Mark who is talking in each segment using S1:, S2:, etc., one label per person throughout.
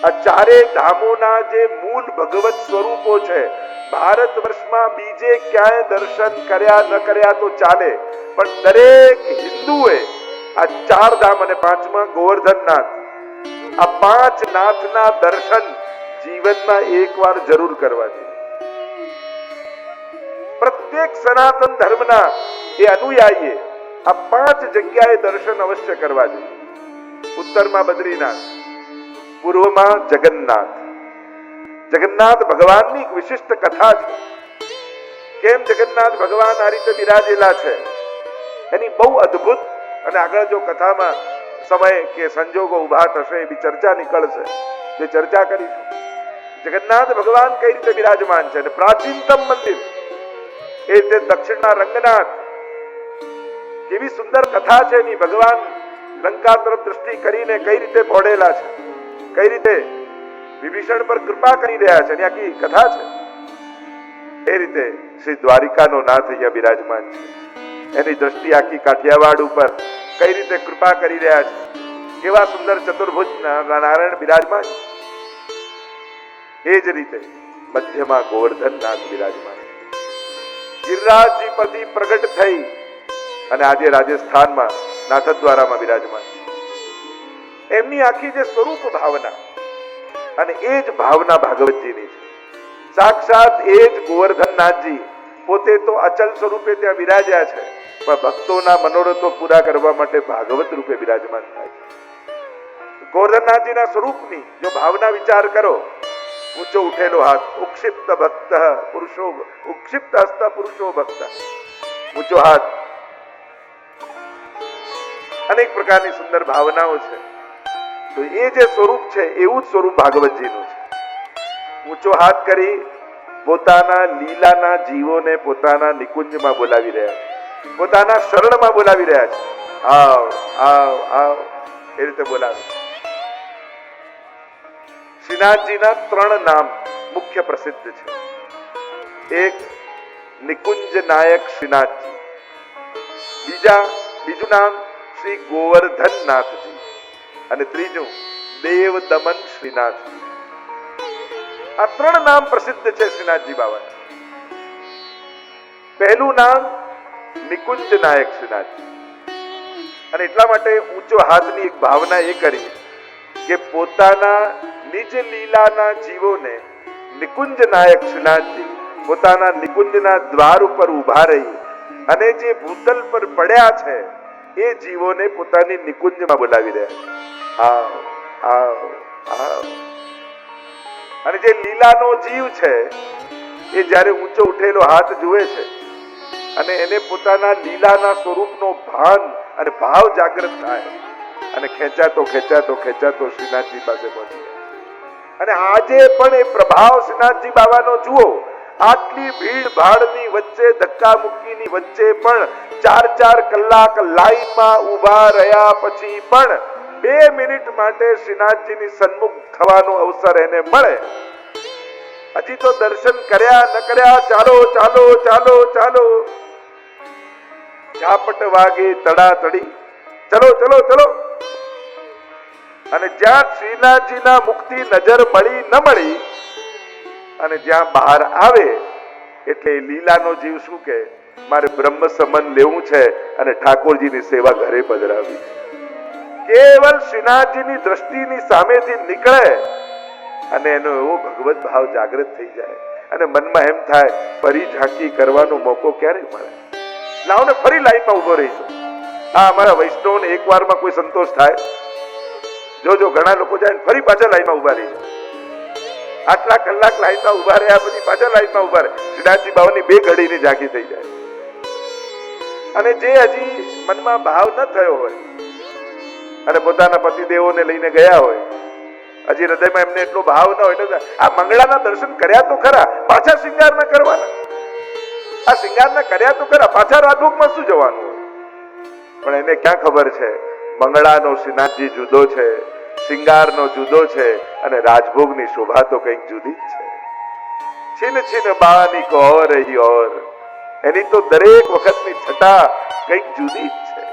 S1: આ ચારે ધામોના જે મૂળ ભગવત સ્વરૂપો છે, ભારત વર્ષમાં બીજે ક્યાંય દર્શન કર્યા ન કર્યા તો ચાલે, પણ દરેક હિન્દુએ આ ચાર ધામ અને પાંચમા ગોવર્ધનનાથ, આ પાંચ નાથના દર્શન જીવનમાં એકવાર જરૂર કરવા જોઈએ. પ્રત્યેક સનાતન ધર્મના એ અનુયાયીએ આ પાંચ જગ્યાએ દર્શન અવશ્ય કરવા જોઈએ. ઉત્તરમાં બદ્રીનાથ, પૂર્વમાં જગન્નાથ. જગન્નાથ ભગવાનની એક વિશિષ્ટ કથા છે. કેમ જગન્નાથ ભગવાન આ રીતે બિરાજેલા છે એની બહુ અદ્ભુત, અને આગળ જો કથામાં સમય કે સંજોગો ઉભા થશે એવી ચર્ચા નીકળશે, જે ચર્ચા કરીશું. જગન્નાથ ભગવાન કઈ રીતે બિરાજમાન છે, અને પ્રાચીનતમ મંદિર એ રીતે દક્ષિણના રંગનાથ, કેવી સુંદર કથા છે એની. ભગવાન લંકા તરફ દ્રષ્ટિ કરીને કઈ રીતે ભોળેલા છે, કઈ રીતે વિભીષણ પર કૃપા કરી રહ્યા છે, એની આખી કથા છે. એ રીતે શ્રી દ્વારિકાનો નાથ અહીંયા બિરાજમાન છે. એની દ્રષ્ટિ આખી કાઠિયાવાડ ઉપર કઈ રીતે કૃપા કરી રહ્યા છે, કેવા સુંદર ચતુર્ભુજ નારાયણ બિરાજમાન. એ જ રીતે મધ્યમાં ગોવર્ધનનાથ બિરાજમાન. ગિરિરાજજી પરથી પ્રગટ થઈ અને આજે રાજસ્થાનમાં નાથદ્વારામાં બિરાજમાન. એમની આખી જે સ્વરૂપ ભાવના, અને એ જ ભાવના ભાગવતજીની છે. સાક્ષાત એ જ ગોવર્ધનનાથજી પોતે તો અચલ સ્વરૂપે ત્યાં બિરાજ્યા છે, પણ ભક્તોના મનોરથો પૂરા કરવા માટે ભાગવત રૂપે બિરાજમાન થાય છે. ગોવર્ધનનાથજીના સ્વરૂપની જો ભાવના વિચાર કરો, ઊંચો ઉઠેલો હાથ, ઉક્ષિપ્ત ભક્ત પુરુષો, ઉક્ષિપ્ત હસ્ત પુરુષો ભક્ત, ઊંચો હાથ, અનેક પ્રકારની સુંદર ભાવનાઓ છે. તો એ જે સ્વરૂપ છે એવું જ સ્વરૂપ ભાગવતજીનું છે. ઊંચો હાથ કરી પોતાના લીલાના જીવોને પોતાના નિકુંજમાં બોલાવી રહ્યા છે, પોતાના શરણમાં બોલાવી રહ્યા છે. આવ આવ આવ એ રીતે બોલાવે. શ્રીનાથજીના 3 નામ મુખ્ય પ્રસિદ્ધ છે. એક નિકુંજ નાયક શ્રીનાથજી, બીજું નામ શ્રી ગોવર્ધનનાથજી, અને ત્રીજું દેવ દમન શ્રીનાથજી. આ 3 નામ પ્રસિદ્ધ છે શ્રીનાથજી બાબા. પહેલું નામ નિકુંજ નાયક શ્રીનાથજી, અને એટલા માટે ઊંચો હાથની એક ભાવના એ કરી કે પોતાના નિજ લીલાના જીવોને નિકુંજ નાયક શ્રીનાથજી પોતાના નિકુંજના દ્વાર ઉપર ઉભા રહી અને જે ભૂતલ પર પડ્યા છે એ જીવોને પોતાની નિકુંજમાં બોલાવી રહ્યા છે. આવ આવ આવ. અને જે લીલાનો જીવ છે એ જ્યારે ઊંચો ઉઠેલો હાથ જુએ છે અને એને પોતાના લીલાના સ્વરૂપનો ભાન અને ભાવ જાગૃત થાય અને ખેંચાતો ખેંચાતો ખેંચાતો શ્રીનાથજી પાસે પહોંચી જાય. અને આજે પણ એ પ્રભાવ શ્રીનાથજી બાબાનો જુઓ. આટલી ભીડ ભાડની વચ્ચે, ધક્કા મુક્કીની વચ્ચે પણ 4 કલાક લાઈનમાં ઉભા રહ્યા પછી પણ 2 મિનિટ માટે શ્રીનાથજીની સન્મુખ થવાનો અવસર એને મળે. હજી તો દર્શન કર્યા ન કર્યા, ચાલો ચાલો ચાલો ચાલો, ઝાપટ વાગે તડાતડી, ચલો ચલો ચલો. અને જ્યાં શ્રીનાથજીના મુખથી નજર મળી ન મળી, અને જ્યાં બહાર આવે એટલે લીલાનો જીવ શું કે, મારે બ્રહ્મ સમન લેવું છે અને ઠાકોરજીની સેવા ઘરે પધરાવી છે. કેવલ શ્રીનાથજીની દ્રષ્ટિની સામેથી નીકળે અને એનો એવો ભગવત ભાવ જાગૃત થઈ જાય અને મનમાં એમ થાય, ફરી ઝાંકી કરવાનો મોકો ક્યારે મળે, લાવો ને ફરી લાઈનમાં ઉભો રહીશું. આ અમારા વૈષ્ણવને એક વારમાં કોઈ સંતોષ થાય? જોજો ઘણા લોકો જાય ફરી પાછા લાઈનમાં ઉભા રહી જાય. આટલા કલાક લાઈનમાં ઉભા રહ્યા પછી પાછા લાઈનમાં ઉભા રહે. શ્રીનાથજી બાબાની 2 ઘડીની ઝાંકી થઈ જાય. અને જે હજી મનમાં ભાવ ન થયો હોય અને પોતાના પતિદેવોને લઈને ગયા હોય, હજી હૃદયમાં એમને એટલો ભાવ ન હોય, એટલે આ મંગળાના દર્શન કર્યા તો ખરા, પાછા શિંગાર ના કરવાના. આ શિંગાર ના કર્યા તો ખરા, પાછા રાજભોગમાં શું જવાનું હોય? પણ એને ક્યાં ખબર છે, મંગળાનો શ્રીનાથજી જુદો છે, શિંગારનો જુદો છે, અને રાજભોગની શોભા તો કંઈક જુદી જ છે. છીન છીન બાની કો ઓર હી ઓર, એની તો દરેક વખતની છટા કંઈક જુદી જ છે.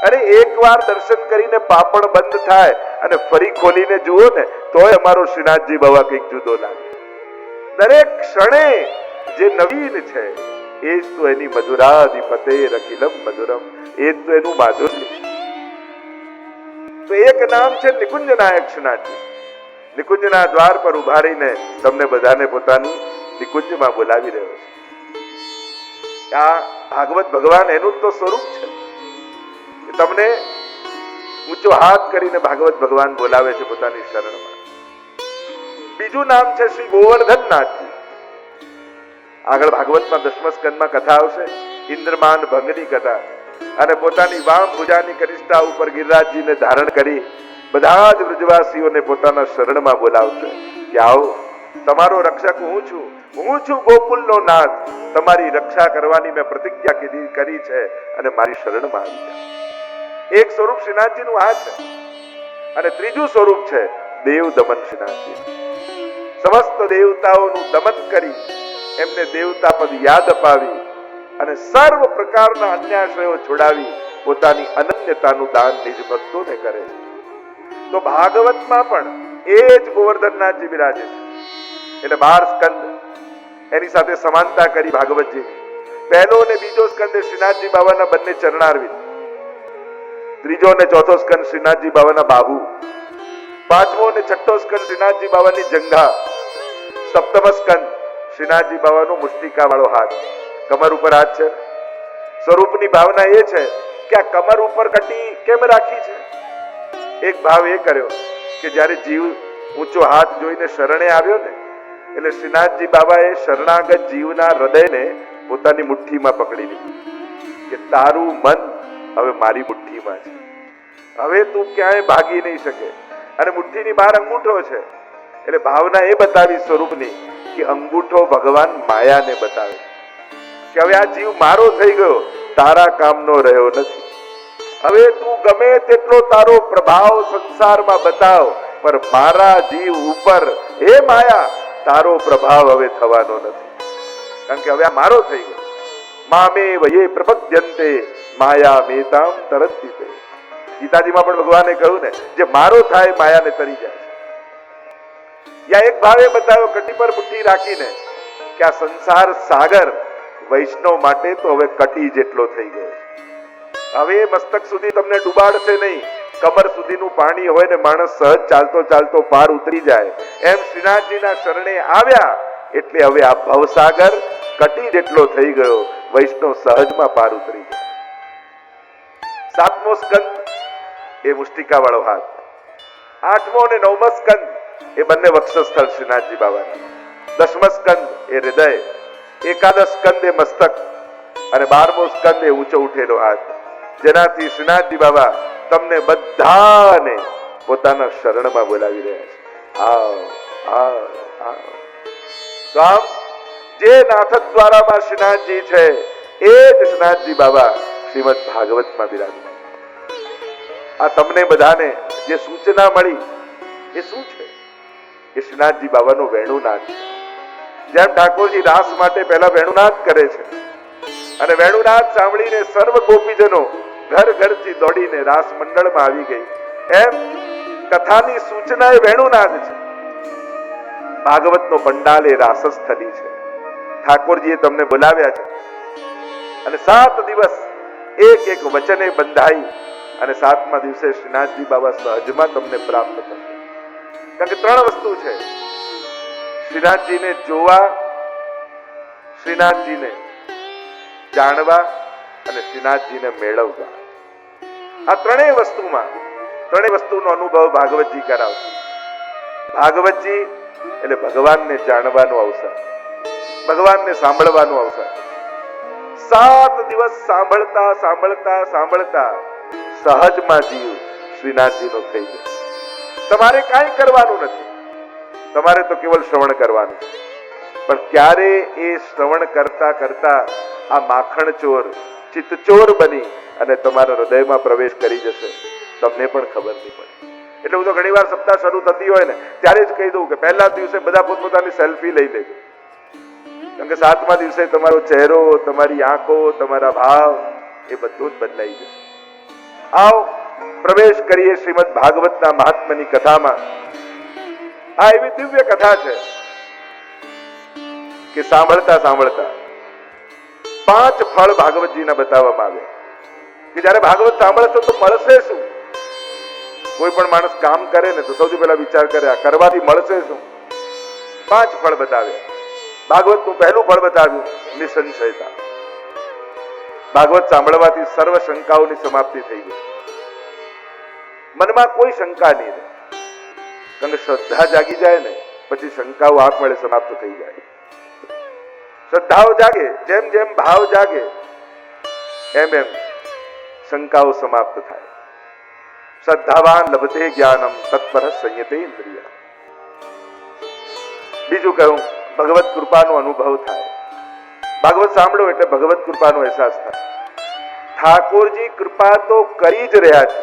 S1: અરે એકવાર દર્શન કરીને પાપણ બંધ થાય અને ફરી ખોલીને જુઓ ને તોય અમારો શ્રીનાથજી બાવા કંઈક જુદો લાગે. દરેક ક્ષણે જે નવીન છે એ જ તો એની મધુરાધિપતે અખિલમ મધુરમ, એ જ તો એનું માધુર્ય. તો એક નામ છે નિકુંજ નાયક શ્રીનાથજી. નિકુંજના દ્વાર પર ઉભા રહીને તમને બધાને પોતાની નિકુંજમાં બોલાવી રહ્યો છે. આ ભાગવત ભગવાન એનું તો સ્વરૂપ છે. તમને ઊંચો હાથ કરીને ભાગવત ભગવાન બોલાવે છે પોતાની શરણમાં. બીજું નામ છે શ્રી ગોવર્ધનનાથજી. આગળ ભાગવતમાં 10મા સ્કંદમાં કથા આવશે, ઇન્દ્રમાન ભંગની કથા. અને પોતાની વામ ભુજાની કનિષ્ઠા ઉપર ગિરિરાજજીને ધારણ કરી બધા જ વ્રજવાસીઓને પોતાના શરણમાં બોલાવશે કે આવો, તમારો રક્ષક હું છું ગોકુલનો નાથ. તમારી રક્ષા કરવાની મેં પ્રતિજ્ઞા કરી છે અને મારી શરણમાં આવી જાઓ. એક સ્વરૂપ શ્રીનાથજીનું આ છે. અને ત્રીજું સ્વરૂપ છે દેવ દમન શ્રીનાથજી. સમસ્ત દેવતાઓનું દમન કરી એમને દેવતા પદ યાદ અપાવી અને સર્વ પ્રકારના અન્યાશ્રયો છોડાવી પોતાની અનન્યતાનું દાન નિજ ભક્તોને કરે છે. તો ભાગવતમાં પણ એ જ ગોવર્ધનનાથજી બિરાજે છે. એટલે 12 સ્કંદ એની સાથે સમાનતા કરી ભાગવતજી. પહેલો અને બીજો સ્કંદ શ્રીનાથજી બાવાના બંને ચરણારવિંદ, ત્રીજો અને ચોથો સ્કંદ શ્રીનાથજી બાવાના બાહુ, પાંચમો અને છઠ્ઠો સ્કંદ શ્રીનાથજી બાવાની જંઘા, સપ્તમ સ્કંદ શ્રીનાથજી બાવાનો મુષ્ટિકા વાળો હાથ. કમર ઉપર હાથ છે. સ્વરૂપની ભાવના એ છે કે આ કમર ઉપર કટી કેમ રાખી છે? એક ભાવ એ કર્યો કે જ્યારે જીવ ઊંચો હાથ જોઈને શરણે આવ્યો ને, એટલે શ્રીનાથજી બાબાએ શરણાગત જીવના હૃદયને પોતાની મુઠ્ઠીમાં પકડી લીધું કે તારું મન હવે મારી મુઠ્ઠીમાં છે, હવે તું ક્યાંય ભાગી નહીં શકે. અને મુઠ્ઠીની બહાર અંગૂઠો છે. એટલે ભાવના એ બતાવી સ્વરૂપની કે અંગૂઠો ભગવાન માયાને બતાવે કે હવે આ જીવ મારો થઈ ગયો, તારા કામનો રહ્યો નથી. હવે તું ગમે તેટલો તારો પ્રભાવ સંસારમાં બતાવ, પર મારા જીવ ઉપર એ માયા તારો પ્રભાવ હવે થવાનો નથી. કારણ કે હવે આ મારો થઈ ગયો. મામે વયે પ્રપદ્યંતે માયા મેતામ તરંતિતે. ગીતાજીમાં પણ ભગવાને કહ્યું ને, જે મારો થાય માયાને તરી જાય છે. યા એક ભાવે બતાવ્યો કટી પર મુઠ્ઠી રાખીને કે આ સંસાર સાગર વૈષ્ણવ માટે તો હવે કટી જેટલો થઈ ગયો છે. હવે મસ્તક સુધી તમને ડૂબાડશે નહીં. કમર સુધીનું પાણી હોય ને માણસ સહજ ચાલતો ચાલતો પાર ઉતરી જાય, એમ શ્રીનાથજીના શરણે આવ્યા એટલે હવે આ ભવસાગર કટી જેટલો થઈ ગયો, વૈષ્ણવ સહજમાં પાર ઉતરી જાય. 7મો સ્કંદ એ મુષ્ટિકા વાળો હાથ, 8મો અને 9મો સ્કંદ એ બંને વક્ષસ્થળ શ્રીનાથજી બાબાના, 10મો સ્કંદ એ હૃદય, 11 સ્કંદ એ મસ્તક અને 12મો સ્કંદ એ ઊંચો ઉઠેલો હાથ, જેનાથી શ્રીનાથજી બાબા તમને બધાને પોતાના શરણમાં બોલાવી રહ્યા છે. આવ આવ આવ. તો આમ જે નાથ દ્વારામાં શ્રીનાથજી છે એ જ શ્રીનાથજી બાબા શ્રીમદ ભાગવતમાં બિરાજમાન. આ તમને બધાને જે સૂચના મળી એ શું છે? એ શ્રીનાથજી બાબાનો વેણુનાદ છે. જેમ ઠાકોરજી રાસ માટે પહેલા વેણુનાદ કરે છે અને વેણુનાદ સાંભળીને સર્વ ગોપીજનો ઘર ઘરથી દોડીને રાસ મંડળમાં આવી ગઈ, એમ કથાની સૂચના એ વેણુનાદ છે. ભાગવતનો પંડાલ એ રાસસ્થલી છે. ઠાકોરજીએ તમને બોલાવ્યા છે અને 7 દિવસ એક એક વચને બંધાઈ અને 7મા દિવસે શ્રીનાથજી બાબા સહજમાં તમને પ્રાપ્ત થશે. કારણ કે 3 વસ્તુ છે: શ્રીનાથજીને જોવા, શ્રીનાથજીને જાણવા અને શ્રીનાથજીને મેળવવા. આ ત્રણેય વસ્તુનો અનુભવ ભાગવતજી કરાવશે. ભાગવતજી એટલે ભગવાનને જાણવાનો અવસર, ભગવાનને સાંભળવાનો અવસર. 7 દિવસ સાંભળતા સાંભળતા સાંભળતા સહજમાં જીવ શ્રીનાથજીનો થઈ જશે. તમારે કાંઈ કરવાનું નથી, તમારે તો કેવલ શ્રવણ કરવાનું છે. પણ ક્યારે એ શ્રવણ કરતા કરતા આ માખણ ચોર ચિત્તચોર બની અને તમારા હૃદયમાં પ્રવેશ કરી જશે, તમને પણ ખબર નહીં પડે. એટલે હું તો ઘણી વાર સપ્તાહ શરૂ થતી હોય ને ત્યારે જ કહી દઉં કે પહેલા દિવસે બધા પોતપોતાની સેલ્ફી લઈ લેજો. કારણ કે 7મા દિવસે તમારો ચહેરો, તમારી આંખો, તમારા ભાવ એ બધું જ બદલાઈ જશે. આવો પ્રવેશ કરીએ શ્રીમદ ભાગવતના મહાત્માની કથામાં. આ એવી દિવ્ય કથા છે કે સાંભળતા સાંભળતા 5 ફળ ભાગવતજીના બતાવવામાં આવે કે જ્યારે ભાગવત સાંભળશો તો મળશે શું. કોઈ પણ માણસ કામ કરે ને તો સૌથી પહેલા વિચાર કરે આ કરવાથી મળશે શું. 5 ફળ બતાવ્યા. ભાગવતનું પહેલું ફળ બતાવ્યું નિસંશયતા. ભાગવત સાંભળવાથી સર્વ શંકાઓની સમાપ્તિ થઈ ગઈ. મનમાં કોઈ શંકા નહીં રહે. કારણ કે શ્રદ્ધા જાગી જાય ને પછી શંકાઓ આપમેળે સમાપ્ત થઈ જાય. શ્રદ્ધાઓ જાગે, જેમ જેમ ભાવ જાગે એમ એમ શંકાઓ સમાપ્ત થાય. શ્રદ્ધાવાન લભતે જ્ઞાનમ તત્પર સંયતે ઇન્દ્રિય. બીજું કહું, ભગવત કૃપાનો અનુભવ થાય. ભાગવત સાંભળો એટલે ભગવત કૃપાનો અહેસાસ થાય. ઠાકોરજી કૃપા તો કરી જ રહ્યા છે,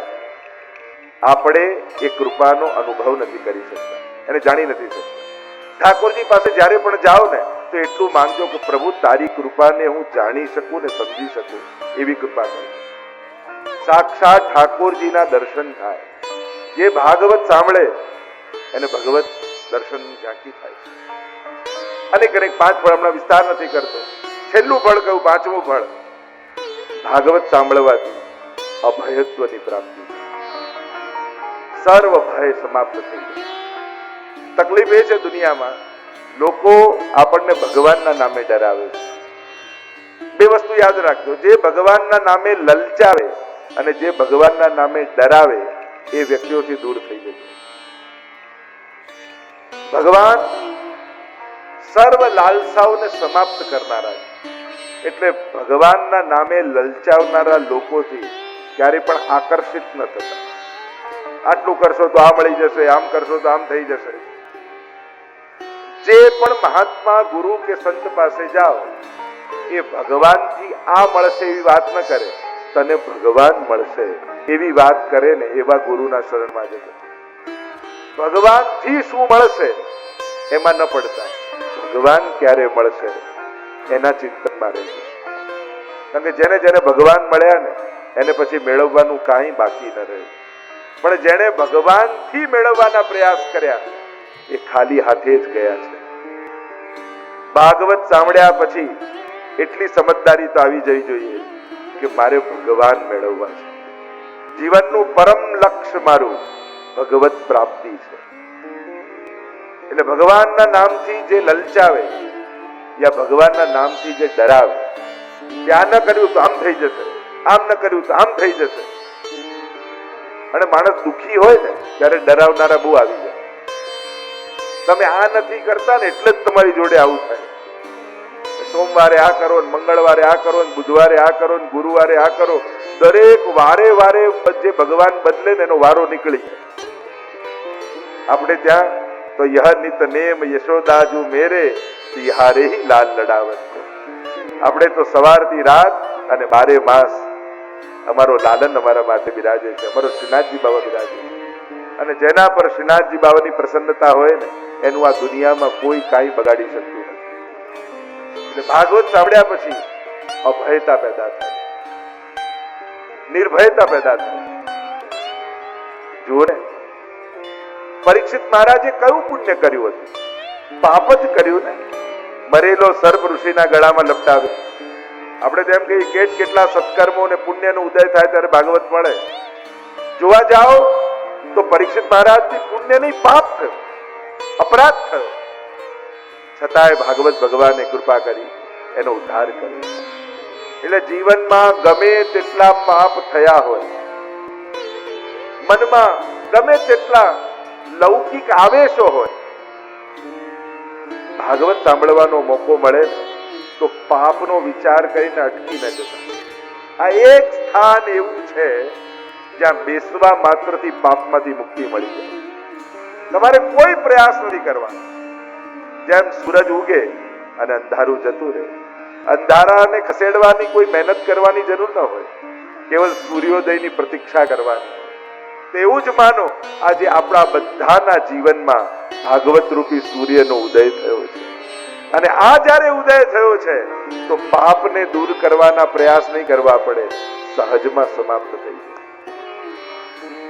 S1: આપણે એ કૃપાનો અનુભવ નથી કરી શકતા, એને જાણી નથી શકતા. ઠાકોરજી પાસે જ્યારે પણ જાઓ ને તો એટલું માંગજો કે પ્રભુ તારી કૃપાને હું જાણી શકું ને સમજી શકું એવી કૃપા કરો. સાક્ષાત ઠાકોરજીના દર્શન થાય. જે ભાગવત સાંભળે એને ભગવત દર્શન ઝાંકી થાય. અનેક 5 ફળ હમણાં વિસ્તાર નથી કરતો. છેલ્લું ફળ કહું, 5મું ફળ. ભાગવત સાંભળવાથી અભયત્વની પ્રાપ્તિ. સર્વ ભય સમાપ્ત થઈ જાય. તકલીફ એ છે દુનિયામાં લોકો આપણને ભગવાનના નામે ડરાવે છે. 2 વસ્તુ યાદ રાખજો, જે ભગવાનના નામે લલચાવે અને જે ભગવાનના નામે ડરાવે એ વ્યક્તિઓથી દૂર થઈ જશે. ભગવાન સર્વ લાલસાઓને સમાપ્ત કરનારા છે. એટલે ભગવાનના નામે લલચાવનારા લોકોથી ક્યારે પણ આકર્ષિત ન થતા. આટલું કરશો તો આ મળી જશે, આમ કરશો તો આમ થઈ જશે. જે પણ મહાત્મા ગુરુ કે સંત પાસે જાઓ એ ભગવાનથી આ મળશે એવી વાત ન કરે, તને ભગવાન મળશે એવી વાત કરે ને એવા ગુરુના શરણમાં જશે. ભગવાનથી શું મળશે એમાં ન પડતા, ભગવાન ક્યારે મળશે એના ચિંતનમાં રહેશે. કારણ કે જેને જેને ભગવાન મળ્યા ને એને પછી મેળવવાનું કાંઈ બાકી ન રહે. પણ જેને ભગવાનથી મેળવવાના પ્રયાસ કર્યા એ ખાલી હાથે જ ગયા છે. ભાગવત સાંભળ્યા પછી એટલી સમજદારી તો આવી જવી જોઈએ કે મારે ભગવાન મેળવવા છે. જીવનનું પરમ લક્ષ્ય મારું ભગવત પ્રાપ્તિ છે. એટલે ભગવાનના નામથી જે લલચાવે યા ભગવાનના નામથી જે ડરાવે, ત્યાં ન કર્યું તો આમ થઈ જશે, આમ ન કર્યું તો આમ થઈ જશે. અને માણસ દુખી હોય ને ત્યારે ડરાવનારા બહુ આવી જાય. તમે આ નથી કરતા ને એટલે જ તમારી જોડે આવું થાય. સોમવારે આ કરો, મંગળવારે આ કરો, બુધવારે આ કરો, ગુરુવારે આ કરો. દરેક વારે વારે જે ભગવાન બદલે ને એનો વારો નીકળી જાય. આપણે ત્યાં તો યહ નિત નેમ યશોદાજુ મેરે તિહારે હી લાલ લડાવત. આપણે તો સવારથી રાત અને 12 માસ અમારો લાલન અમારા માટે બિરાજે છે, અમારો શ્રીનાથજી બાબા બિરાજે છે. અને જેના પર શ્રીનાથજી બાબાની પ્રસન્નતા હોય ને એનું આ દુનિયામાં કોઈ કાંઈ બગાડી શકતું નથી. એટલે ભાગવત સાંભળ્યા પછી અભયતા પેદા થાય, નિર્ભયતા પેદા થાય. જુઓ ને, પરીક્ષિત મહારાજે કયું પુણ્ય કર્યું હતું? પાપ જ કર્યું ને. મરેલો સર્પ ઋષિના ગળામાં લપટાવ્યો. આપણે તેમ કહીએ કેટલા સત્કર્મો અને પુણ્યનો ઉદય થાય ત્યારે ભાગવત મળે. જોવા જાઓ તો પરીક્ષિત મહારાજથી પુણ્ય નહીં પાપ થયું, અપરાધ થયો. છતાંય ભાગવત ભગવાને કૃપા કરી એનો ઉદ્ધાર કર્યો. એટલે જીવનમાં ગમે તેટલા પાપ થયા હોય, મનમાં ગમે તેટલા લૌકિક આવેશો હોય, ભાગવત સાંભળવાનો મોકો મળે તો પાપનો વિચાર કરીને અટકી ન જતા. આ એક સ્થાન એવું છે જ્યાં બેસવા માત્રથી પાપમાંથી મુક્તિ મળી જાય. તમારે કોઈ પ્રયાસ નથી કરવાનો. જેમ સૂરજ ઉગે અને અંધારું જતું રહે, અંધારાને ખસેડવાની કોઈ મહેનત કરવાની જરૂર ન હોય, કેવલ સૂર્યોદયની પ્રતીક્ષા કરવાની. તેવું જ માનો આજે આપણા બધાના જીવનમાં ભાગવત રૂપી સૂર્યનો ઉદય થયો છે. અને આ જ્યારે ઉદય થયો છે તો પાપને દૂર કરવાના પ્રયાસ નહીં કરવા પડે, સહજમાં સમાપ્ત થઈ જાય.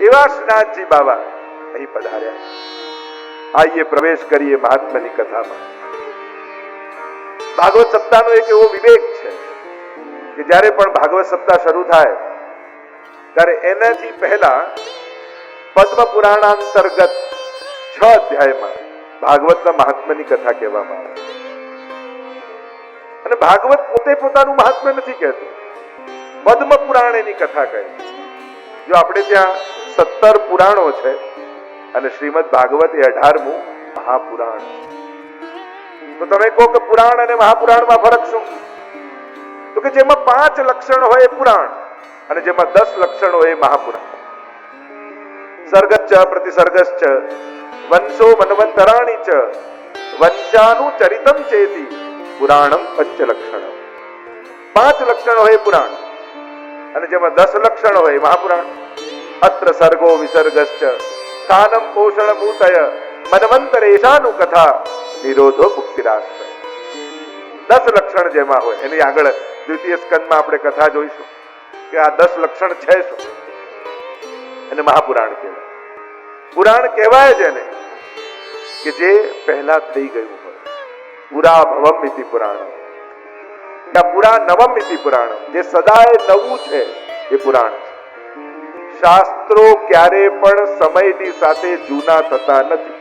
S1: એવા શ્રીનાથજી બાબા અહીં પધાર્યા. આઈએ પ્રવેશ કરીએ મહાત્માની કથામાં. ભાગવત સપ્તાહનો એક એવો વિવેક છે કે જ્યારે પણ ભાગવત સપ્તાહ શરૂ થાય ત્યારે એનાથી પહેલા પદ્મ પુરાણ અંતર્ગત 6 અધ્યાયમાં ભાગવતના મહાત્માની કથા કહેવામાં આવે. અને ભાગવત પોતે પોતાનું મહાત્મ્ય નથી કહેતું, પદ્મ પુરાણ એની કથા કહે. જો આપણે ત્યાં 17 પુરાણો છે અને શ્રીમદ ભાગવત એ 18મું મહાપુરાણ. તો તમે કહો કે પુરાણ અને મહાપુરાણમાં ફરક શું? તો કે જેમાં 5 લક્ષણ હોય એ પુરાણ અને જેમાં 10 લક્ષણ હોય એ મહાપુરાણ. સર્ગચ્ચ પ્રતિસર્ગશ્ચ વંશો મન્વંતરાણી ચ વંશાનું ચરિતમ ચેતી પુરાણમ પંચલક્ષણમ. 5 લક્ષણ હોય પુરાણ અને જેમાં 10 લક્ષણ હોય મહાપુરાણ. અત્ર સર્ગો વિસર્ગશ્ચ સ્થાનમ પોષણમૂતય મન્વંતરેશાનું કથા નિરોધો મુક્તિરાશ્રય. 10 લક્ષણ જેમાં હોય એની આગળ દ્વિતીય સ્કંદમાં આપણે કથા જોઈશું કે આ 10 લક્ષણ છે શું. એને મહાપુરાણ કહેવાય. પુરાણ કહેવાય જ એને કે જે પહેલા થઈ ગયું હોય. પુરા ભવમ ઇતિ પુરાણમ, પુરા નવમ ઇતિ પુરાણમ, જે સદાય નવું છે એ પુરાણ છે. શાસ્ત્રો ક્યારે પણ સમયની સાથે જૂના થતા નથી.